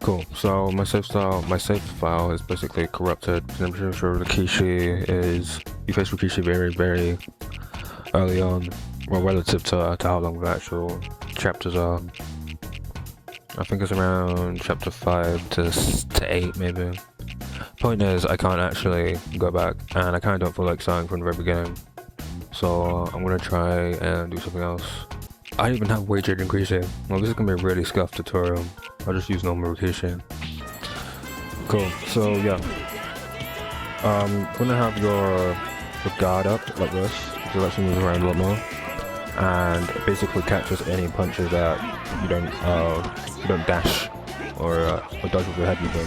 Cool. So my save file is basically corrupted. I'm pretty sure Rikishi is you face Rikishi very, very early on, well, relative to how long the actual chapters are. I think it's around chapter 5 to 8, maybe. Point is, I can't actually go back, and I kind of don't feel like starting from the very beginning. So I'm gonna try and do something else. I don't even have wage rate increasing. Well, this is gonna be a really scuffed tutorial. I'll just use normal rotation. Cool. So yeah, gonna have your guard up like this, so lets you move around a lot more, and it basically catches any punches that you don't dash or dodge with your head even.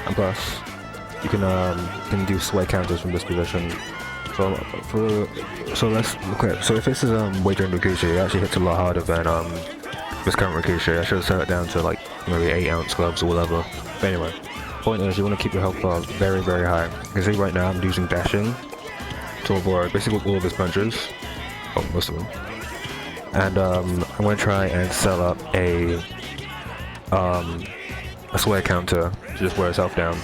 And plus, you can do sway counters from this position. So let's look at. So if this is wage rate Rikishi, it actually hits a lot harder than this current Rikishi. I should have set it down to like maybe 8-ounce gloves or whatever. But anyway, point is you want to keep your health bar very, very high. You can see right now I'm using dashing to avoid basically all of his punches. Oh, most of them. And I'm going to try and set up a sway counter to just wear his health down.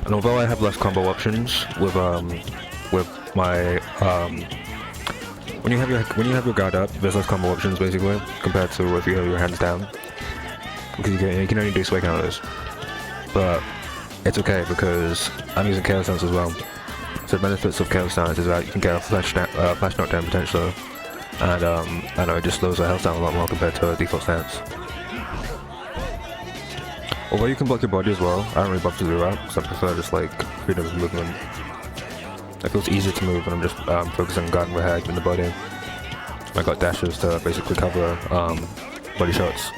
And although I have less combo options with my when you have your guard up, there's less combo options basically compared to if you have your hands down, because you can only do sway counters. But it's okay because I'm using chaos stance as well. So the benefits of chaos stance is that you can get a flash knockdown potentially, and I know it just slows the health down a lot more compared to a default stance. Although you can block your body as well, I don't really bother to do that because I prefer just like freedom of movement. It feels easier to move when I'm just focusing on guarding my head and the body. I got dashes to basically cover body shots.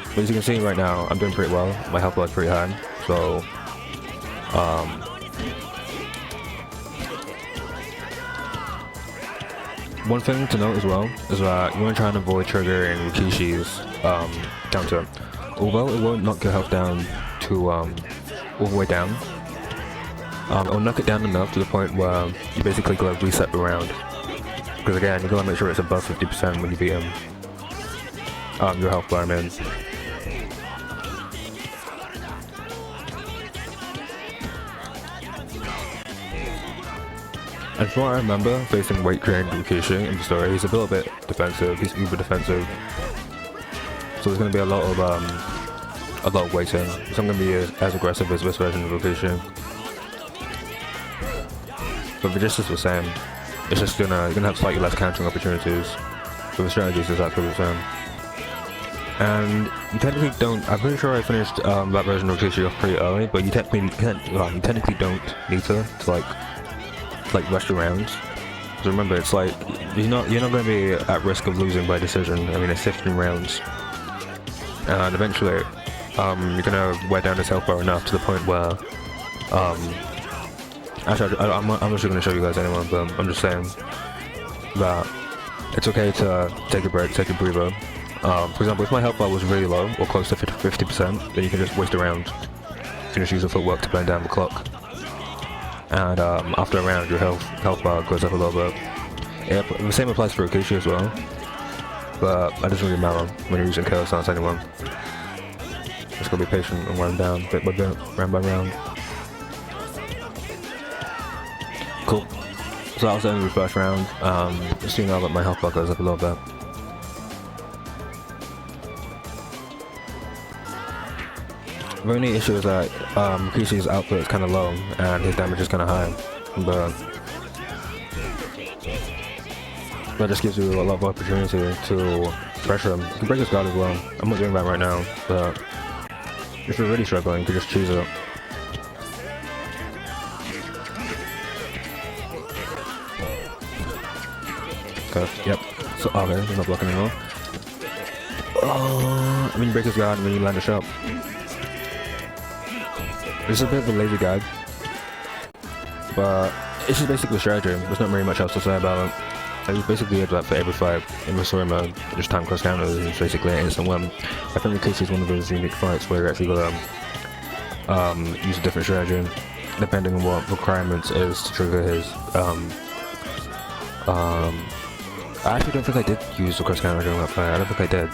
But as you can see right now, I'm doing pretty well. My health bar is pretty high, so one thing to note as well is that you want to try and avoid triggering Rikishi's counter. Although it won't knock your health down to all the way down, it'll knock it down enough to the point where you basically gotta reset the round. Because again, you gotta make sure it's above 50% when you beat him. Your health bar, man. And from what I remember, facing weight trained Rikishi in the story, he's a little bit defensive. He's uber defensive. So there's going to be a lot of waiting. So I'm going to be as aggressive as this version of Adaptation. But the gist is the same. It's just you're gonna have slightly less countering opportunities. But the strategy is exactly the same. And you technically don't. I'm pretty sure I finished that version of Adaptation off pretty early, but you technically don't need to like rush the rounds. So remember, it's like you're not going to be at risk of losing by decision. I mean, it's 15 rounds. And eventually, you're gonna wear down his health bar enough to the point where, actually, I'm not gonna show you guys anymore, but I'm just saying that it's okay to take a break, take a breather. For example, if my health bar was really low, or close to 50%, then you can just waste a round. You can just use the footwork to burn down the clock. And after a round, your health bar goes up a little bit. Yeah, the same applies for Rikishi as well. But that doesn't really matter when you're using chaos stance anyway. Just gotta be patient and run down bit by bit, round by round. Cool. So that was the end of the first round. Just seeing now that my health bar goes up a little bit. The only issue is that Kishi's output is kind of low and his damage is kind of high, but that just gives you a lot of opportunity to pressure him. You can break his guard as well. I'm not doing that right now, but if you're really struggling, you can just choose it. Okay, yep. So, okay, he's not blocking anymore. I mean, you break his guard and then you land a shot. This is a bit of a lazy guide, but it's just basically strategy. There's not really much else to say about it. I just basically did that for every fight in the story mode. Just time cross counters and basically an instant win. I think the case is one of those unique fights where you actually gotta use a different strategy depending on what requirements is to trigger his I actually don't think I did use the cross counter during that fight. I don't think I did.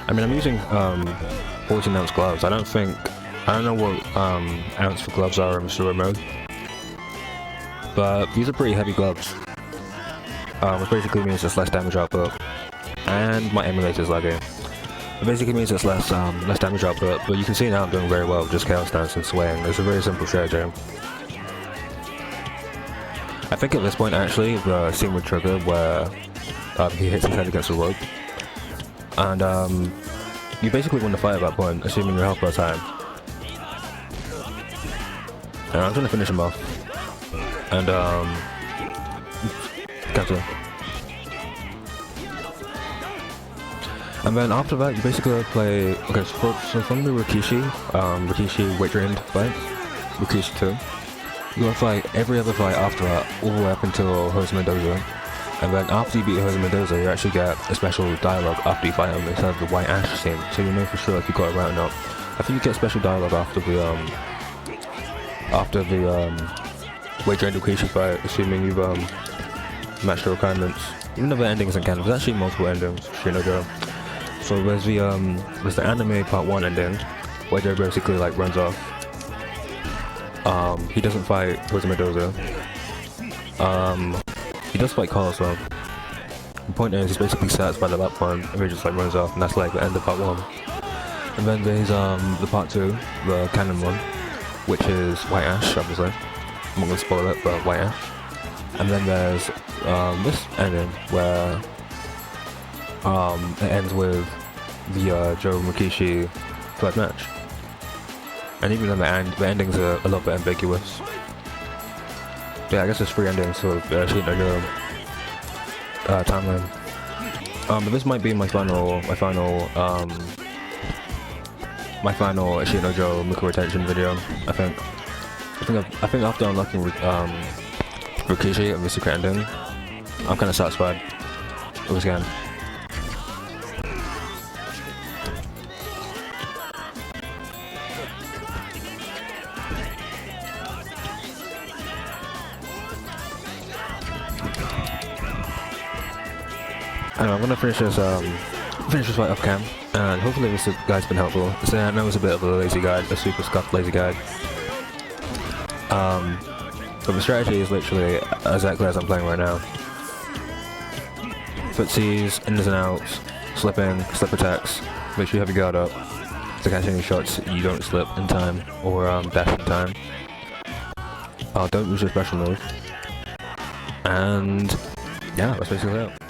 I mean, I'm using 14-ounce gloves. I don't know what ounce for gloves are in Masshiro mode, but these are pretty heavy gloves, which basically means it's less damage output, and my emulator is lagging. It basically means it's less damage output, but you can see now I'm doing very well with just chaos dance and swaying. It's a very simple strategy. I think at this point actually the scene would trigger where he hits his head against the rope, and you basically win the fight at that point, assuming your health bar time. And I'm trying to finish him off. And cancel. And then after that, you basically play. Okay, so from the Rikishi weight drained fight, Rikishi 2, you gotta fight every other fight after that, all the way up until Jose Mendoza. And then after you beat Jose Mendoza, you actually get a special dialogue after you fight him instead of the white ash scene, so you know for sure if you got it right or not. I think you get special dialogue after the weight drained Rikishi fight, assuming you've matched the requirements. Even though the ending isn't canon, there's actually multiple endings, Shinojo. So there's the anime part 1 ending, where Joe basically like runs off. He doesn't fight Jose Mendoza. He does fight Carl, so the point is he's basically satisfied at that point, and he just like runs off, and that's like the end of part 1. And then there's the part 2, the canon one, which is White Ash, obviously. I'm not gonna spoil it, but White Ash. And then there's this ending where it ends with the Joe Rikishi third match. And even then the endings are a little bit ambiguous. Yeah, I guess there's 3 endings for Shinojo timeline. But this might be my final Shinojo Muku retention video. I think after unlocking Rikishi and the secret ending, I'm kind of satisfied with this game. Anyway, I'm gonna finish this fight off cam, and hopefully this guide's been helpful. So I know it's a bit of a lazy guide, a super scuffed lazy guide. But the strategy is literally exactly as I'm playing right now. Footsies, ins and outs, slipping, slip attacks. Make sure you have your guard up to catch any shots you don't slip in time or dash in time. Don't lose your special move. And yeah, that's basically it.